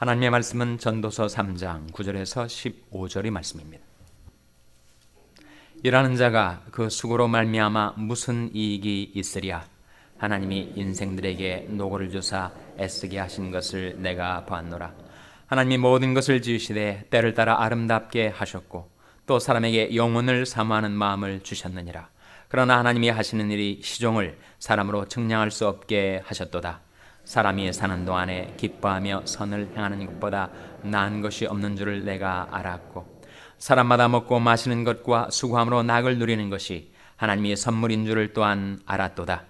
하나님의 말씀은 전도서 3장 9절에서 15절의 말씀입니다. 일하는 자가 그 수고로 말미암아 무슨 이익이 있으랴. 하나님이 인생들에게 노고를 주사 애쓰게 하신 것을 내가 보았노라. 하나님이 모든 것을 지으시되 때를 따라 아름답게 하셨고 또 사람에게 영혼을 사모하는 마음을 주셨느니라. 그러나 하나님이 하시는 일이 시종을 사람으로 측량할 수 없게 하셨도다. 사람이 사는 동안에 기뻐하며 선을 행하는 것보다 나은 것이 없는 줄을 내가 알았고 사람마다 먹고 마시는 것과 수고함으로 낙을 누리는 것이 하나님의 선물인 줄을 또한 알았도다.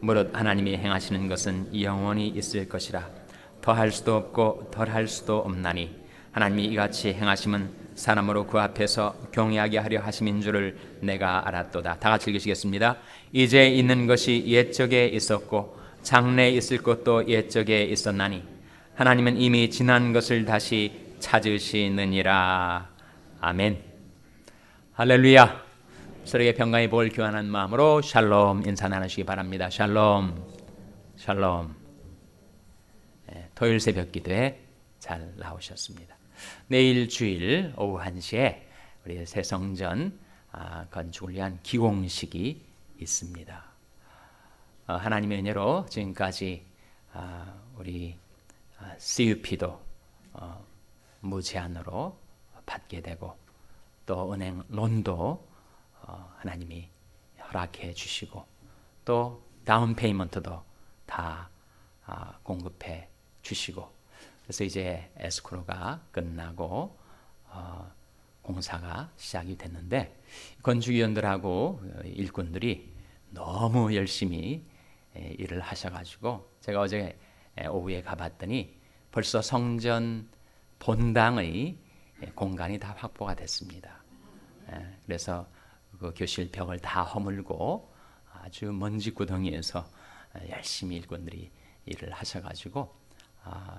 무릇 하나님이 행하시는 것은 영원히 있을 것이라. 더할 수도 없고 덜할 수도 없나니 하나님이 이같이 행하심은 사람으로 그 앞에서 경외하게 하려 하심인 줄을 내가 알았도다. 다 같이 읽으시겠습니다. 이제 있는 것이 옛적에 있었고 장래에 있을 것도 옛적에 있었나니 하나님은 이미 지난 것을 다시 찾으시느니라. 아멘. 할렐루야. 서로에게 평강의 볼 교환한 마음으로 샬롬 인사 나누시기 바랍니다. 샬롬. 샬롬. 토요일 새벽 기도에 잘 나오셨습니다. 내일 주일 오후 1시에 우리 새성전 건축을 위한 기공식이 있습니다. 하나님의 은혜로 지금까지 우리 CUP도 무제한으로 받게 되고 또 은행 론도 하나님이 허락해 주시고 또 다운 페이먼트도 다 공급해 주시고 그래서 이제 에스크로가 끝나고 공사가 시작이 됐는데 건축위원들하고 일꾼들이 너무 열심히 일을 하셔가지고 제가 어제 오후에 가봤더니 벌써 성전 본당의 공간이 다 확보가 됐습니다. 그래서 그 교실 벽을 다 허물고 아주 먼지구덩이에서 열심히 일꾼들이 일을 하셔가지고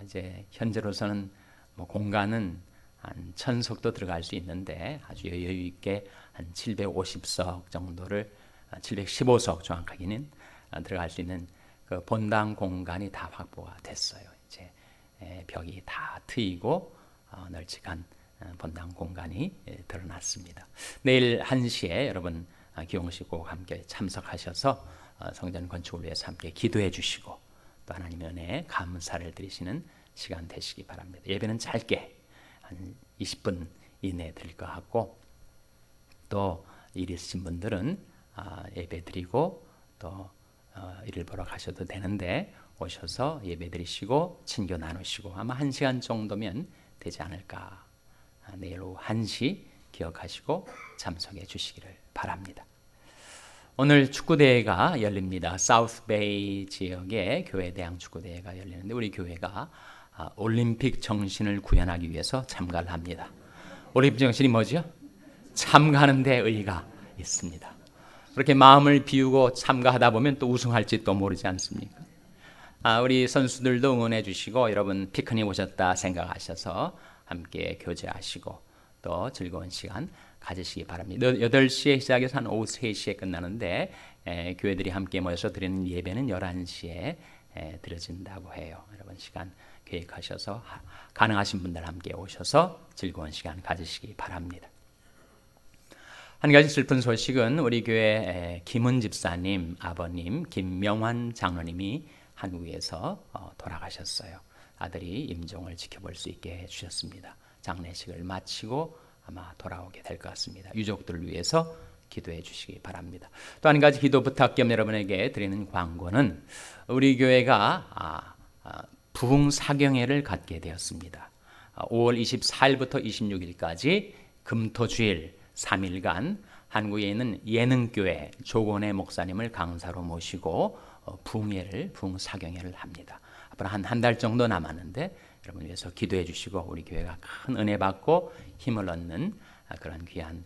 이제 현재로서는 뭐 공간은 한 1000석도 들어갈 수 있는데 아주 여유 있게 한 750석 정도를 715석 정확하게는 들어갈 수 있는 그 본당 공간이 다 확보가 됐어요. 이제 벽이 다 트이고 널찍한 본당 공간이 드러났습니다. 내일 1시에 여러분 기용식 꼭 함께 참석하셔서 성전 건축을 위해서 함께 기도해 주시고 또 하나님의 은혜에 감사를 드리시는 시간 되시기 바랍니다. 예배는 짧게 한 20분 이내에 드릴 것 같고 또 일 있으신 분들은 예배 드리고 또 일을 보러 가셔도 되는데 오셔서 예배 드리시고 친교 나누시고 아마 1시간 정도면 되지 않을까. 내일 오후 1시 기억하시고 참석해 주시기를 바랍니다. 오늘 축구대회가 열립니다. 사우스베이 지역의 교회 대항 축구대회가 열리는데 우리 교회가 올림픽 정신을 구현하기 위해서 참가를 합니다. 올림픽 정신이 뭐죠? 참가하는 데 의의가 있습니다. 그렇게 마음을 비우고 참가하다 보면 또 우승할지 또 모르지 않습니까? 우리 선수들도 응원해 주시고 여러분 피크닉 오셨다 생각하셔서 함께 교제하시고 또 즐거운 시간 가지시기 바랍니다. 8시에 시작해서 한 오후 3시에 끝나는데 교회들이 함께 모여서 드리는 예배는 11시에 드려진다고 해요. 여러분 시간 계획하셔서 가능하신 분들 함께 오셔서 즐거운 시간 가지시기 바랍니다. 한 가지 슬픈 소식은 우리 교회 김은 집사님 아버님 김명환 장로님이 한국에서 돌아가셨어요. 아들이 임종을 지켜볼 수 있게 해주셨습니다. 장례식을 마치고 아마 돌아오게 될 것 같습니다. 유족들을 위해서 기도해 주시기 바랍니다. 또 한 가지 기도 부탁 겸 여러분에게 드리는 광고는 우리 교회가 부흥 사경회를 갖게 되었습니다. 5월 24일부터 26일까지 금토주일 3일간 한국에 있는 예능교회 조건의 목사님을 강사로 모시고 부흥 사경회를 합니다. 앞으로 한 달 정도 남았는데 여러분 위해서 기도해 주시고 우리 교회가 큰 은혜 받고 힘을 얻는 그런 귀한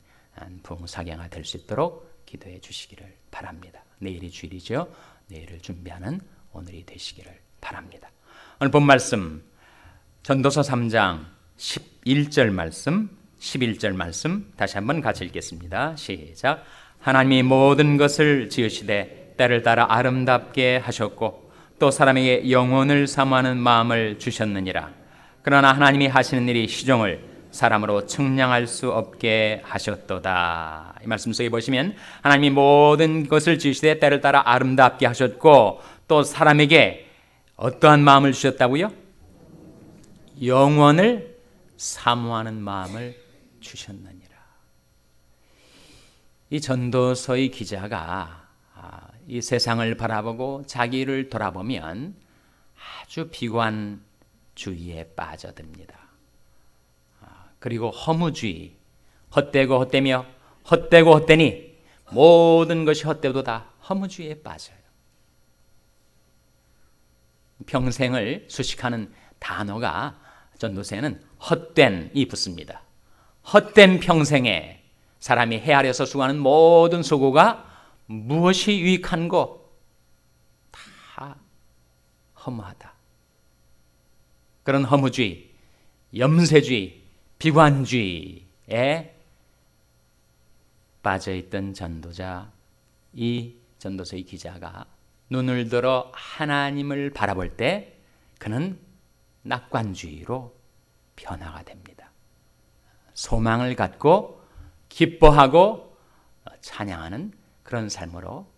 부흥 사경회가 될 수 있도록 기도해 주시기를 바랍니다. 내일이 주일이죠. 내일을 준비하는 오늘이 되시기를 바랍니다. 오늘 본 말씀 전도서 3장 11절 말씀 11절 말씀 다시 한번 같이 읽겠습니다. 시작. 하나님이 모든 것을 지으시되 때를 따라 아름답게 하셨고 또 사람에게 영혼을 사모하는 마음을 주셨느니라. 그러나 하나님이 하시는 일이 시종을 사람으로 측량할 수 없게 하셨도다. 이 말씀 속에 보시면 하나님이 모든 것을 지으시되 때를 따라 아름답게 하셨고 또 사람에게 어떠한 마음을 주셨다고요? 영원을 사모하는 마음을 주셨느니라. 이 전도서의 기자가 이 세상을 바라보고 자기를 돌아보면 아주 비관주의에 빠져듭니다. 그리고 허무주의, 헛되고 헛되며 헛되고 헛되니 모든 것이 헛되도 다 허무주의에 빠져요. 평생을 수식하는 단어가 전도서에는 헛된이 붙습니다. 헛된 평생에 사람이 헤아려서 수고하는 모든 수고가 무엇이 유익한고 다 허무하다. 그런 허무주의, 염세주의, 비관주의에 빠져있던 전도자, 이 전도서의 기자가 눈을 들어 하나님을 바라볼 때 그는 낙관주의로 변화가 됩니다. 소망을 갖고 기뻐하고 찬양하는 그런 삶으로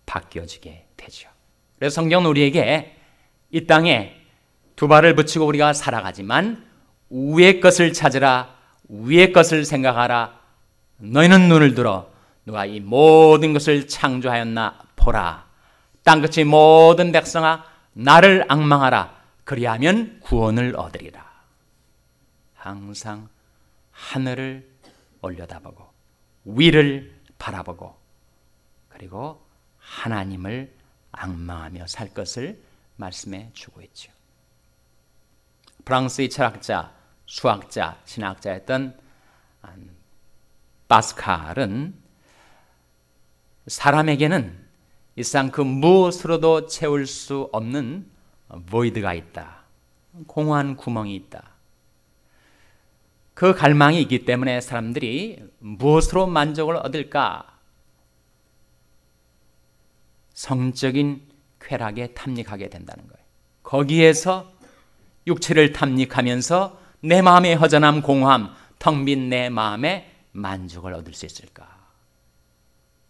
바뀌어지게 되죠. 그래서 성경은 우리에게 이 땅에 두 발을 붙이고 우리가 살아가지만 위의 것을 찾으라, 위의 것을 생각하라. 너희는 눈을 들어 누가 이 모든 것을 창조하였나 보라. 땅끝의 모든 백성아 나를 앙망하라. 그리하면 구원을 얻으리라. 항상 하늘을 올려다보고 위를 바라보고 그리고 하나님을 앙망하며 살 것을 말씀해 주고 있죠. 프랑스의 철학자, 수학자, 신학자였던 파스칼은 사람에게는 일상 그 무엇으로도 채울 수 없는 void가 있다. 공허한 구멍이 있다. 그 갈망이 있기 때문에 사람들이 무엇으로 만족을 얻을까? 성적인 쾌락에 탐닉하게 된다는 거예요. 거기에서 육체를 탐닉하면서 내 마음의 허전함, 공허함, 텅 빈 내 마음에 만족을 얻을 수 있을까?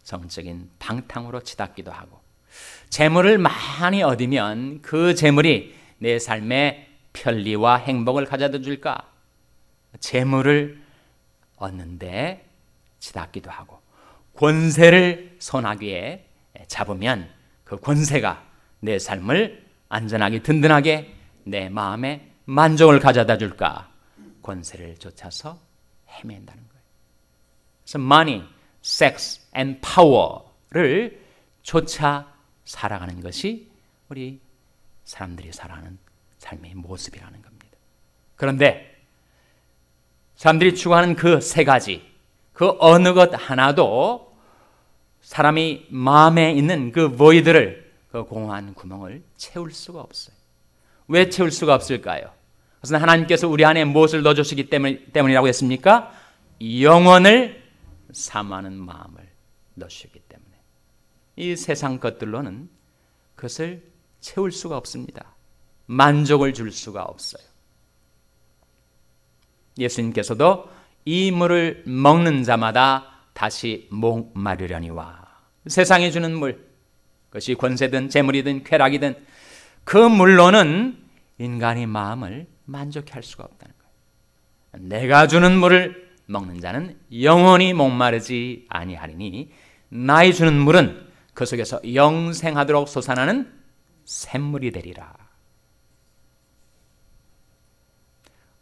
성적인 방탕으로 치닫기도 하고 재물을 많이 얻으면 그 재물이 내 삶에 편리와 행복을 가져다 줄까? 재물을 얻는데 치닫기도 하고 권세를 손아귀에 잡으면 그 권세가 내 삶을 안전하게 든든하게 내 마음에 만족을 가져다 줄까? 권세를 쫓아서 헤맨다는 거예요. 그래서 money, sex and power를 쫓아 살아가는 것이 우리 사람들이 살아가는 삶의 모습이라는 겁니다. 그런데 사람들이 추구하는 그 세 가지, 그 어느 것 하나도 사람이 마음에 있는 그 void를, 그 공허한 구멍을 채울 수가 없어요. 왜 채울 수가 없을까요? 그것은 하나님께서 우리 안에 무엇을 넣어주시기 때문이라고 했습니까? 영원을 사모하는 마음을 넣으시기 때문에. 이 세상 것들로는 그것을 채울 수가 없습니다. 만족을 줄 수가 없어요. 예수님께서도 이 물을 먹는 자마다 다시 목마르려니와, 세상이 주는 물, 그것이 권세든 재물이든 쾌락이든 그 물로는 인간의 마음을 만족해 할 수가 없다는 거예요. 내가 주는 물을 먹는 자는 영원히 목마르지 아니하리니 나의 주는 물은 그 속에서 영생하도록 솟아나는 샘물이 되리라.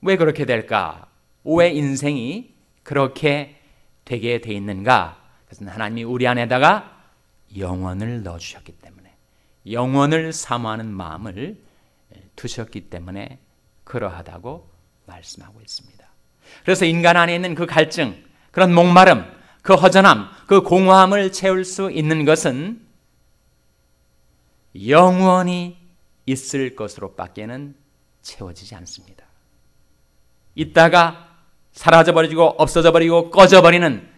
왜 그렇게 될까? 왜 인생이 그렇게 되게 돼 있는가? 그것은 하나님이 우리 안에다가 영원을 넣어주셨기 때문에, 영원을 사모하는 마음을 두셨기 때문에 그러하다고 말씀하고 있습니다. 그래서 인간 안에 있는 그 갈증, 그런 목마름, 그 허전함, 그 공허함을 채울 수 있는 것은 영원히 있을 것으로 밖에는 채워지지 않습니다. 있다가 사라져버리고 없어져버리고 꺼져버리는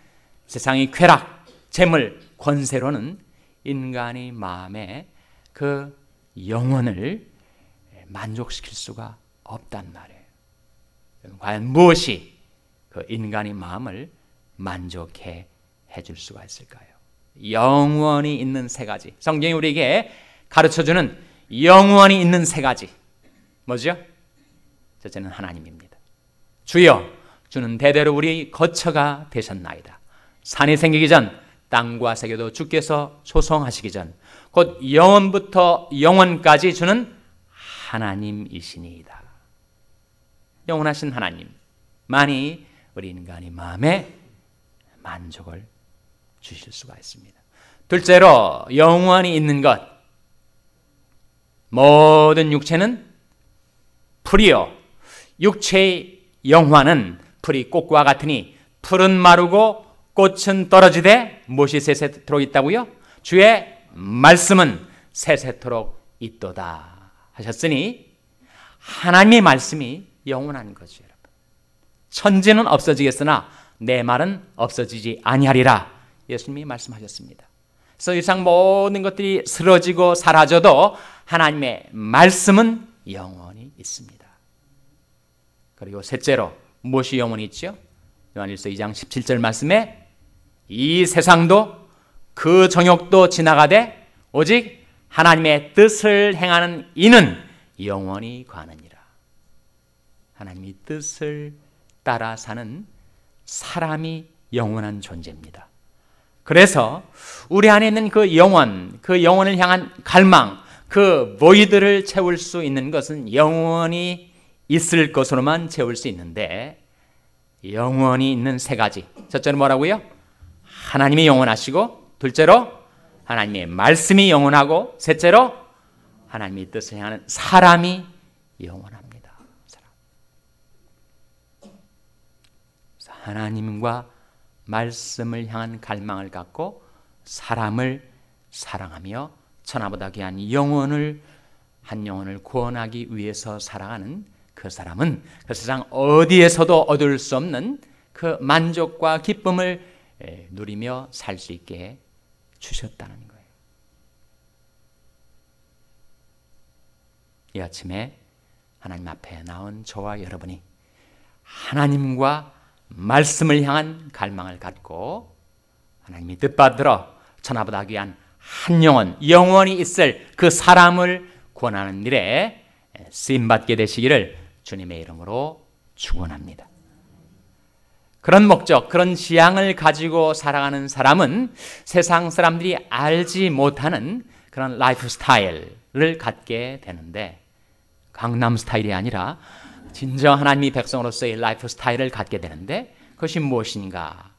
세상의 쾌락, 재물, 권세로는 인간의 마음에 그 영혼을 만족시킬 수가 없단 말이에요. 과연 무엇이 그 인간의 마음을 만족해 해줄 수가 있을까요? 영원히 있는 세 가지. 성경이 우리에게 가르쳐주는 영원히 있는 세 가지. 뭐죠? 첫째는 하나님입니다. 주여, 주는 대대로 우리 거처가 되셨나이다. 산이 생기기 전, 땅과 세계도 주께서 조성하시기 전, 곧 영원부터 영원까지 주는 하나님이시니이다. 영원하신 하나님만이 우리 인간의 마음에 만족을 주실 수가 있습니다. 둘째로 영원히 있는 것. 모든 육체는 풀이요, 육체의 영화는 풀이 꽃과 같으니 풀은 마르고 꽃은 떨어지되 무엇이 세세토록 있다고요? 주의 말씀은 세세토록 있도다 하셨으니 하나님의 말씀이 영원한 거죠. 여러분. 천지는 없어지겠으나 내 말은 없어지지 아니하리라 예수님이 말씀하셨습니다. 그래서 이상 모든 것들이 쓰러지고 사라져도 하나님의 말씀은 영원히 있습니다. 그리고 셋째로 무엇이 영원히 있죠? 요한일서 2장 17절 말씀에 이 세상도 그 정욕도 지나가되 오직 하나님의 뜻을 행하는 이는 영원히 가느니라. 하나님의 뜻을 따라 사는 사람이 영원한 존재입니다. 그래서 우리 안에 있는 그 영혼을 향한 갈망, 그 보이드를 채울 수 있는 것은 영원히 있을 것으로만 채울 수 있는데, 영원히 있는 세 가지. 첫째는 뭐라고요? 하나님이 영원하시고, 둘째로 하나님의 말씀이 영원하고, 셋째로 하나님의 뜻을 향하는 사람이 영원합니다. 하나님과 말씀을 향한 갈망을 갖고 사람을 사랑하며 천하보다 귀한 영혼을, 한 영혼을 구원하기 위해서 살아가는 그 사람은 그 세상 어디에서도 얻을 수 없는 그 만족과 기쁨을 누리며 살 수 있게 주셨다는 거예요. 이 아침에 하나님 앞에 나온 저와 여러분이 하나님과 말씀을 향한 갈망을 갖고 하나님이 뜻받들어 천하보다 귀한 한 영혼, 영원히 있을 그 사람을 구원하는 일에 쓰임받게 되시기를 주님의 이름으로 축원합니다. 그런 목적, 그런 지향을 가지고 살아가는 세상 사람들이 알지 못하는 그런 라이프 스타일을 갖게 되는데, 강남 스타일이 아니라 진정 하나님의 백성으로서의 라이프 스타일을 갖게 되는데, 그것이 무엇인가?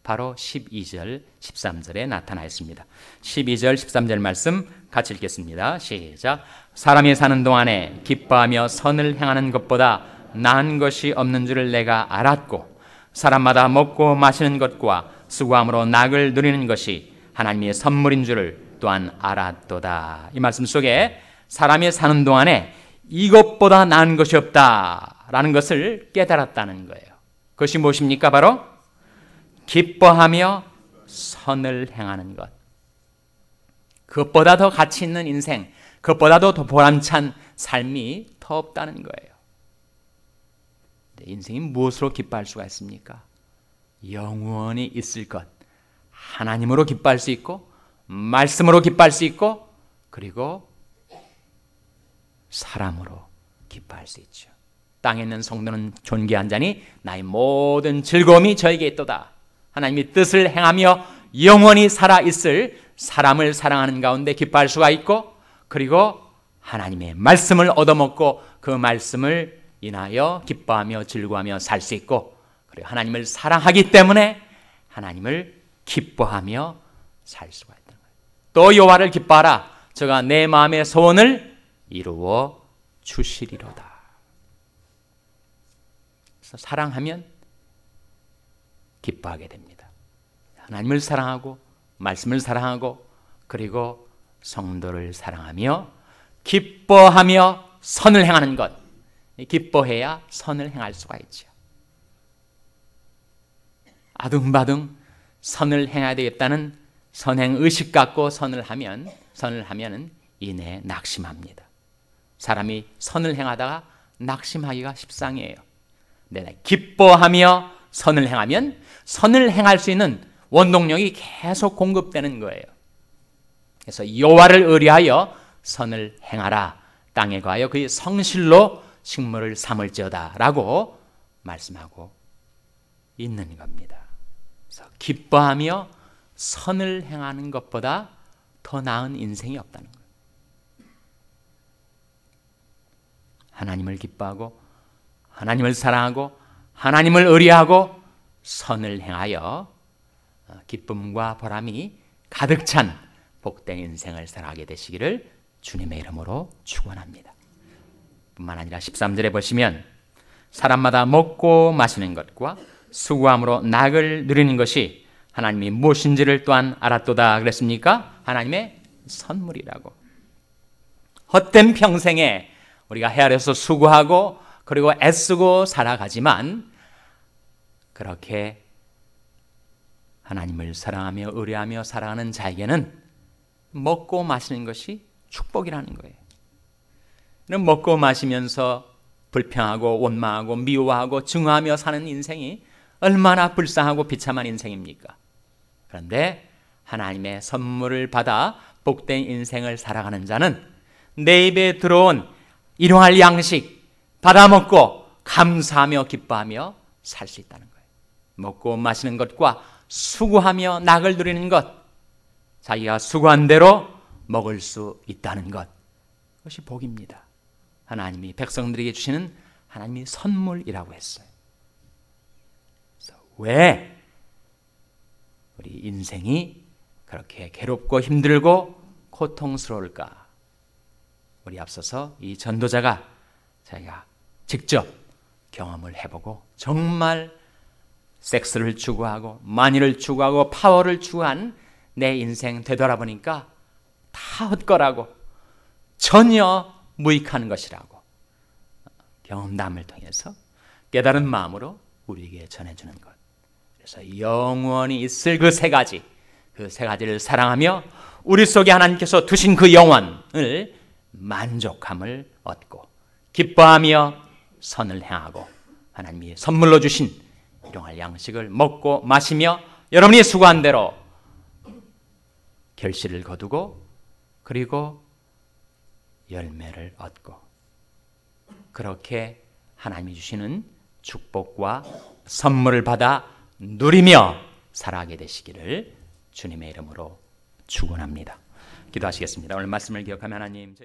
바로 12절, 13절에 나타나 있습니다. 12절, 13절 말씀 같이 읽겠습니다. 시작. 사람이 사는 동안에 기뻐하며 선을 행하는 것보다 나은 것이 없는 줄을 내가 알았고, 사람마다 먹고 마시는 것과 수고함으로 낙을 누리는 것이 하나님의 선물인 줄을 또한 알았도다. 이 말씀 속에 사람이 사는 동안에 이것보다 나은 것이 없다라는 것을 깨달았다는 거예요. 그것이 무엇입니까? 바로 기뻐하며 선을 행하는 것. 그것보다 더 가치 있는 인생, 그것보다도 더 보람찬 삶이 더 없다는 거예요. 인생이 무엇으로 기뻐할 수가 있습니까? 영원히 있을 것, 하나님으로 기뻐할 수 있고, 말씀으로 기뻐할 수 있고, 그리고 사람으로 기뻐할 수 있죠. 땅에 있는 성도는 존귀한 자니 나의 모든 즐거움이 저에게 있도다. 하나님의 뜻을 행하며 영원히 살아있을 사람을 사랑하는 가운데 기뻐할 수가 있고, 그리고 하나님의 말씀을 얻어먹고 그 말씀을 인하여 기뻐하며 즐거워하며 살 수 있고, 그리고 하나님을 사랑하기 때문에 하나님을 기뻐하며 살 수가 있다는 거예요. 또 여호와를 기뻐하라. 저가 내 마음의 소원을 이루어 주시리로다. 그래서 사랑하면 기뻐하게 됩니다. 하나님을 사랑하고 말씀을 사랑하고 그리고 성도를 사랑하며 기뻐하며 선을 행하는 것. 기뻐해야 선을 행할 수가 있죠. 아둥바둥 선을 행해야 되겠다는 선행의식 갖고 선을 하면은 이내 낙심합니다. 사람이 선을 행하다가 낙심하기가 십상이에요. 내가 기뻐하며 선을 행하면 선을 행할 수 있는 원동력이 계속 공급되는 거예요. 그래서 여호와를 의뢰하여 선을 행하라. 땅에 거하여 그의 성실로 식물을 삼을지어다 라고 말씀하고 있는 겁니다. 그래서 기뻐하며 선을 행하는 것보다 더 나은 인생이 없다는 거예요. 하나님을 기뻐하고 하나님을 사랑하고 하나님을 의뢰하고 선을 행하여 기쁨과 보람이 가득 찬 복된 인생을 살아가게 되시기를 주님의 이름으로 축원합니다. 뿐만 아니라 13절에 보시면 사람마다 먹고 마시는 것과 수고함으로 낙을 누리는 것이 하나님이 무엇인지를 또한 알았도다 그랬습니까? 하나님의 선물이라고. 헛된 평생에 우리가 헤아려서 수고하고 그리고 애쓰고 살아가지만 그렇게 하나님을 사랑하며 의뢰하며 살아가는 자에게는 먹고 마시는 것이 축복이라는 거예요. 먹고 마시면서 불평하고 원망하고 미워하고 증오하며 사는 인생이 얼마나 불쌍하고 비참한 인생입니까? 그런데 하나님의 선물을 받아 복된 인생을 살아가는 자는 내 입에 들어온 일용할 양식 받아먹고 감사하며 기뻐하며 살 수 있다는 거예요. 먹고 마시는 것과 수고하며 낙을 누리는 것, 자기가 수고한 대로 먹을 수 있다는 것, 그것이 복입니다. 하나님이 백성들에게 주시는 하나님의 선물이라고 했어요. 그래서 왜 우리 인생이 그렇게 괴롭고 힘들고 고통스러울까? 우리 앞서서 이 전도자가 자기가 직접 경험을 해보고 정말 섹스를 추구하고 만일을 추구하고 파워를 추구한 내 인생 되돌아보니까 다 헛거라고 전혀 무익한 것이라고 경험담을 통해서 깨달은 마음으로 우리에게 전해주는 것. 그래서 영원히 있을 그 세 가지를 사랑하며 우리 속에 하나님께서 두신 그 영원을 만족함을 얻고 기뻐하며 선을 행하고 하나님이 선물로 주신 일용할 양식을 먹고 마시며 여러분이 수고한 대로 결실을 거두고 그리고 열매를 얻고 그렇게 하나님이 주시는 축복과 선물을 받아 누리며 살아가게 되시기를 주님의 이름으로 축원합니다. 기도하시겠습니다. 오늘 말씀을 기억하며 하나님